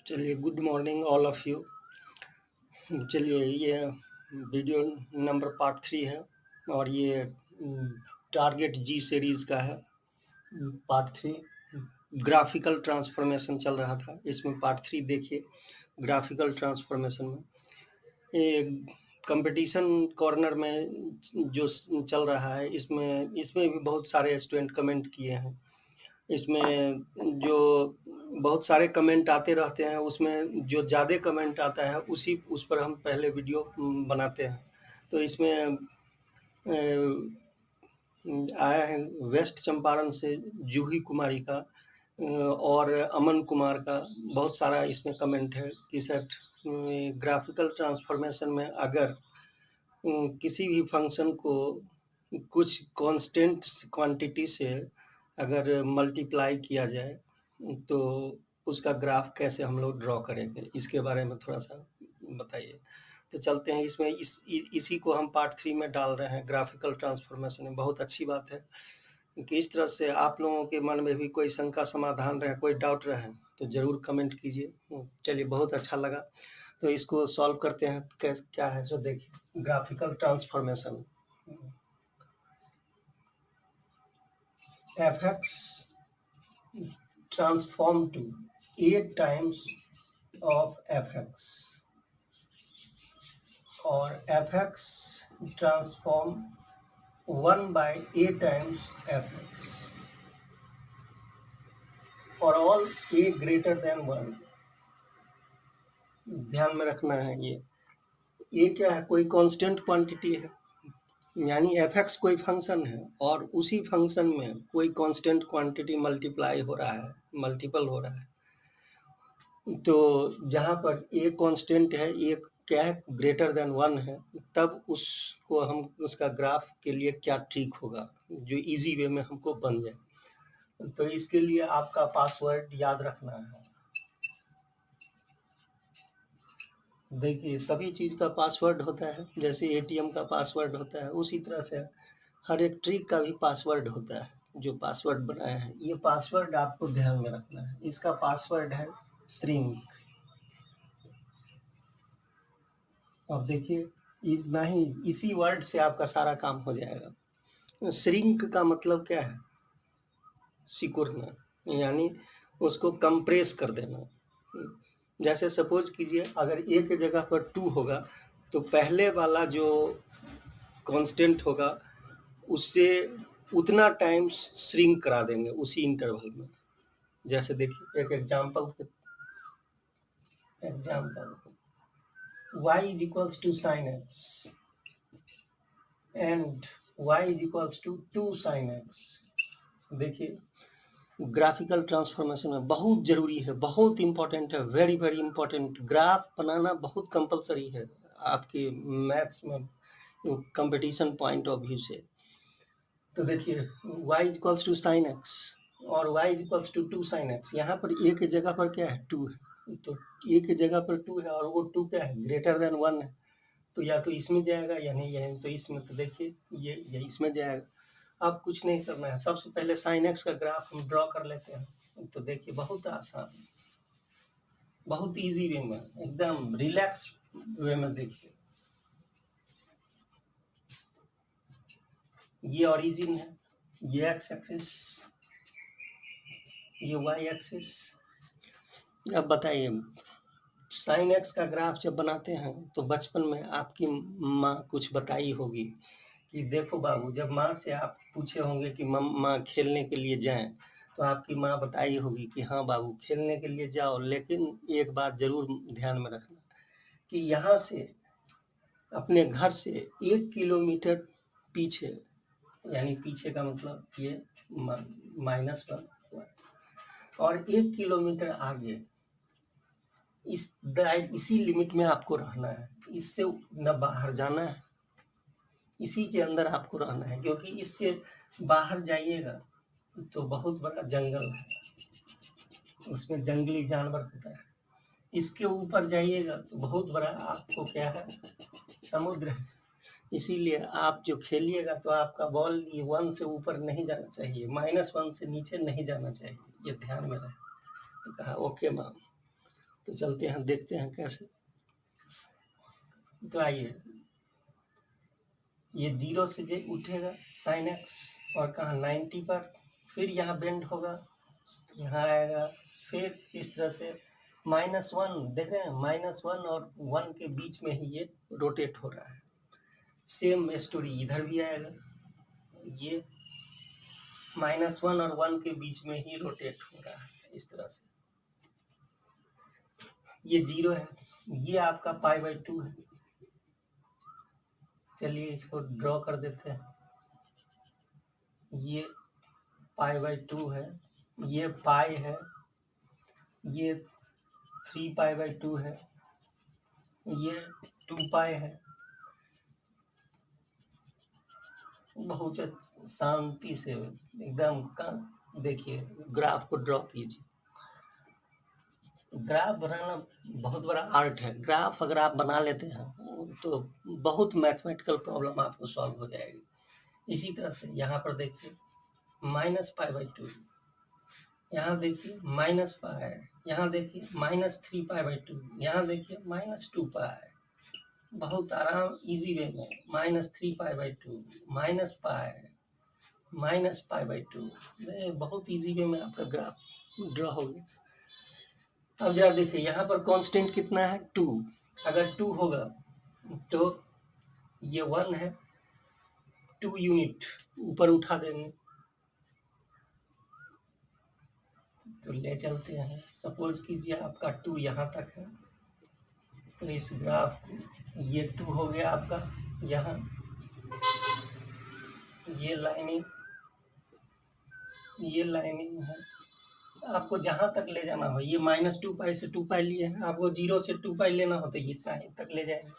चलिए, good morning all of you. चलिए, ये वीडियो नंबर पार्ट 3 है और ये टारगेट जी सीरीज़ का है। पार्ट 3 ग्राफिकल ट्रांसफॉर्मेशन चल रहा था, इसमें पार्ट 3 देखिए। ग्राफिकल ट्रांसफॉर्मेशन में ये कंपटीशन कॉर्नर में जो चल रहा है, इसमें भी बहुत सारे स्टूडेंट कमेंट किए हैं। इसमें जो बहुत सारे कमेंट आते रहते हैं, उसमें जो ज़्यादा कमेंट आता है उस पर हम पहले वीडियो बनाते हैं। तो इसमें आया है वेस्ट चंपारण से जूही कुमारी का और अमन कुमार का। बहुत सारा इसमें कमेंट है कि सर ग्राफिकल ट्रांसफॉर्मेशन में अगर किसी भी फंक्शन को कुछ कांस्टेंट क्वांटिटी से अगर मल्टीप्लाई किया जाए तो उसका ग्राफ कैसे हम लोग ड्रॉ करेंगे, इसके बारे में थोड़ा सा बताइए। तो चलते हैं इसमें, इसी को हम पार्ट 3 में डाल रहे हैं। ग्राफिकल ट्रांसफॉर्मेशन में बहुत अच्छी बात है कि इस तरह से आप लोगों के मन में भी कोई शंका समाधान रहे, कोई डाउट रहे तो ज़रूर कमेंट कीजिए। चलिए, बहुत अच्छा लगा। तो इसको सॉल्व करते हैं। क्या है सो देखिए, graphical transformation. fx transform to 8 times of fx और fx transform 1 by a times fx for all a greater than 1। ध्यान में रखना है, ये क्या है, कोई कांस्टेंट क्वांटिटी है, यानी fx कोई फंक्शन है और उसी फंक्शन में कोई कांस्टेंट क्वांटिटी मल्टीप्लाई हो रहा है, मल्टीपल हो रहा है। तो जहाँ पर a कांस्टेंट है, a क्या है, ग्रेटर देन 1 है, तब उसको हम उसका ग्राफ के लिए क्या ट्रिक होगा जो इजी वे में हमको बन जाए। तो इसके लिए आपका पासवर्ड याद रखना है। देखिए, सभी चीज़ का पासवर्ड होता है, जैसे एटीएम का पासवर्ड होता है, उसी तरह से हर एक ट्रिक का भी पासवर्ड होता है। जो पासवर्ड बनाया है, ये पासवर्ड आपको ध्यान में रखना है। इसका पासवर्ड है श्रिंक। और देखिए, इतना ही, इसी वर्ड से आपका सारा काम हो जाएगा। श्रिंक का मतलब क्या है, सिकुड़ना, यानी उसको कंप्रेस कर देना। जैसे सपोज कीजिए, अगर ए के जगह पर 2 होगा तो पहले वाला जो कांस्टेंट होगा उससे उतना टाइम्स श्रिंक करा देंगे उसी इंटरवल में। जैसे देखिए, एक example y is equals to sin x and y is equals to 2 sin x। देखिए, ग्राफिकल ट्रांसफॉर्मेशन में बहुत जरूरी है, बहुत इंपॉर्टेंट है, वेरी वेरी इंपॉर्टेंट। ग्राफ बनाना बहुत कंपलसरी है आपके मैथ्स में, कंपटीशन पॉइंट ऑफ व्यू से। तो देखिए, y is equals to sine x और y is equals to 2 sine x. यहाँ पर a के जगह पर क्या है, 2 है, तो a के जगह पर 2 है और वो 2 क्या है, ग्रेटर देन 1 है। तो या तो इसमें जाएगा या नहीं है, तो इसमें, तो देखिए ये इसमें जाएगा। अब कुछ नहीं करना है, सबसे पहले साइन एक्स का ग्राफ हम ड्रॉ कर लेते हैं। तो देखिए, बहुत आसान, बहुत इजी वे में, एकदम रिलैक्स वे में। देखिए, ये ओरिजिन है, ये एक्स एक्सिस, ये वाई एक्सिस। अब बताइए, साइन एक्स का ग्राफ जब बनाते हैं तो बचपन में आपकी माँ कुछ बताई होगी कि देखो बाबू, जब माँ से आप पूछे होंगे कि माँ खेलने के लिए जाएं, तो आपकी माँ बताई होगी कि हाँ बाबू, खेलने के लिए जाओ, लेकिन एक बात जरूर ध्यान में रखना कि यहाँ से अपने घर से 1 किलोमीटर पीछे, यानी पीछे का मतलब ये -1, और 1 किलोमीटर आगे इसी लिमिट में आपको रहना है, इससे न बाहर जाना है, इसी के अंदर आपको रहना है। क्योंकि इसके बाहर जाइएगा तो बहुत बड़ा जंगल है, उसमें जंगली जानवर रहता है। इसके ऊपर जाइएगा तो बहुत बड़ा आपको क्या है, समुद्र है। इसीलिए आप जो खेलिएगा तो आपका बॉल ये 1 से ऊपर नहीं जाना चाहिए, -1 से नीचे नहीं जाना चाहिए, ये ध्यान में रहे। तो कहा ओके मैम। तो चलते हैं, देखते हैं कैसे। तो आइए, ये 0 से जे उठेगा sin x और कहाँ 90 पर, फिर यहाँ बेंड होगा, यहाँ आएगा, फिर इस तरह से -1, देख रहे हैं -1 और 1 के बीच में ही ये रोटेट हो रहा है। सेम स्टोरी इधर भी आएगा, ये -1 और 1 के बीच में ही रोटेट हो रहा है इस तरह से। ये 0 है, ये आपका π/2 है। चलिए इसको ड्रॉ कर देते हैं। ये π/2 है, ये पाई है, ये 3π/2 है, ये 2π है। बहुत शांति से एकदम देखिए, ग्राफ को ड्रॉ कीजिए। ग्राफ बनाना बहुत बड़ा आर्ट है। ग्राफ अगर आप बना लेते हैं तो बहुत मैथमेटिकल प्रॉब्लम आपको सॉल्व हो जाएगी। इसी तरह से यहाँ पर देखिए -π/2, यहाँ देखिए -π, यहाँ देखिए -3π/2, यहाँ देखिए -2π। बहुत आराम इजी वे में -3π/2 -π/2 बहुत इजी वे में आपका ग्राफ ड्रॉ हो गया। अब जरा देखिए यहाँ पर कांस्टेंट कितना है 2। अगर 2 होगा तो ये 1 है, 2 यूनिट ऊपर उठा देंगे तो ले चलते हैं। सपोज कीजिए आपका 2 यहाँ तक है, तो इस ग्राफ को ये 2 हो गया आपका, यहाँ ये लाइनिंग है। आपको जहाँ तक ले जाना हो, ये -2π से 2π लिए हैं, आपको 0 से 2π लेना हो तो इतना ही तक ले जाएंगे,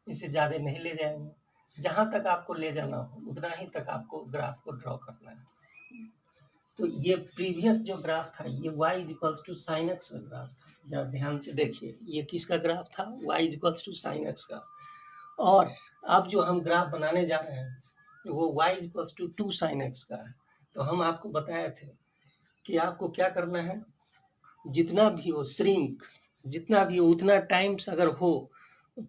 इससे ज़्यादा नहीं ले जाएंगे। जहाँ तक आपको ले जाना हो उतना ही तक आपको ग्राफ को ड्रॉ करना है। तो ये प्रीवियस जो ग्राफ था ये y = sin x का ग्राफ था। जरा ध्यान से देखिए, ये किसका ग्राफ था? y = sin x का। और अब जो हम ग्राफ बनाने जा रहे हैं वो y = 2 sin x का है। तो हम आपको बताए थे कि आपको क्या करना है, जितना भी हो श्रिंक, जितना भी हो उतना टाइम्स अगर हो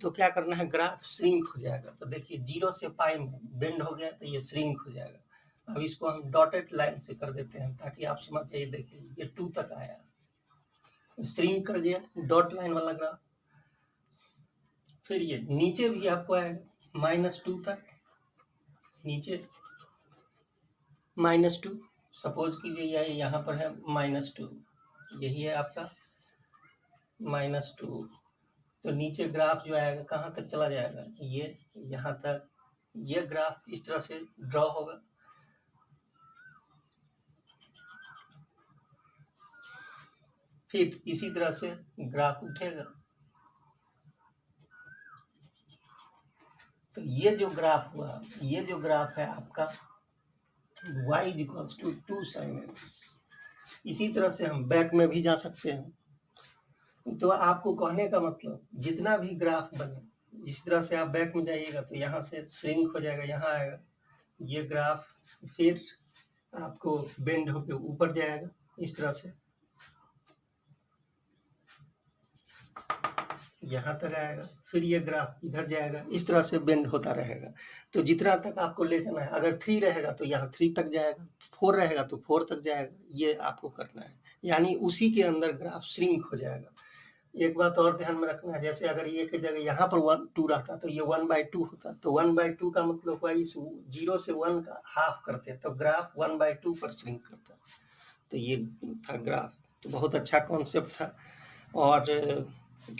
तो क्या करना है, ग्राफ श्रिंक हो जाएगा। तो देखिए 0 से π में बेंड हो गया तो ये श्रिंक हो जाएगा। अब इसको हम डॉटेड लाइन से कर देते हैं ताकि आप समझ जाइए। देखिए ये 2 तक आया, श्रिंक कर गया डॉट लाइन वाला ग्राफ। फिर ये नीचे भी आपको आएगा -2 तक, नीचे -2। सपोज कीजिए ये यहाँ पर है -2, यही है आपका -2। तो नीचे ग्राफ जो आएगा कहाँ तक चला जाएगा, ये यहाँ तक। ये ग्राफ इस तरह से ड्रॉ होगा। फिर इसी तरह से ग्राफ उठेगा। तो ये जो ग्राफ हुआ, ये जो ग्राफ है आपका y = 2 sin x। इसी तरह से हम बैक में भी जा सकते हैं। तो आपको कहने का मतलब, जितना भी ग्राफ बने, जिस तरह से आप बैक में जाइएगा तो यहाँ से श्रिंक हो जाएगा, यहाँ आएगा ये ग्राफ, फिर आपको बेंड होकर ऊपर जाएगा इस तरह से, यहाँ तक आएगा, फिर ये ग्राफ इधर जाएगा, इस तरह से बेंड होता रहेगा। तो जितना तक आपको ले जाना है, अगर 3 रहेगा तो यहाँ 3 तक जाएगा, 4 रहेगा तो 4 तक जाएगा, ये आपको करना है। यानी उसी के अंदर ग्राफ श्रिंक हो जाएगा। एक बात और ध्यान में रखना है, जैसे अगर ये की जगह यहाँ पर 2 रहता तो ये 1/2 होता। तो 1/2 का मतलब हुआ इस 0 से 1 का हाफ करते तो ग्राफ 1/2 पर श्रिंक करता। तो ये था ग्राफ। तो बहुत अच्छा कॉन्सेप्ट था। और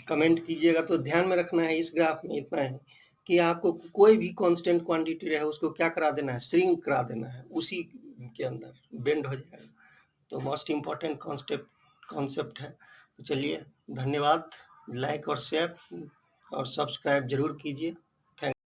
कमेंट कीजिएगा। तो ध्यान में रखना है इस ग्राफ में इतना है कि आपको कोई भी कांस्टेंट क्वांटिटी रहे उसको क्या करा देना है, श्रिंक करा देना है, उसी के अंदर बेंड हो जाएगा। तो मोस्ट इम्पॉर्टेंट कॉन्सेप्ट है। तो चलिए, धन्यवाद। लाइक और शेयर और सब्सक्राइब जरूर कीजिए।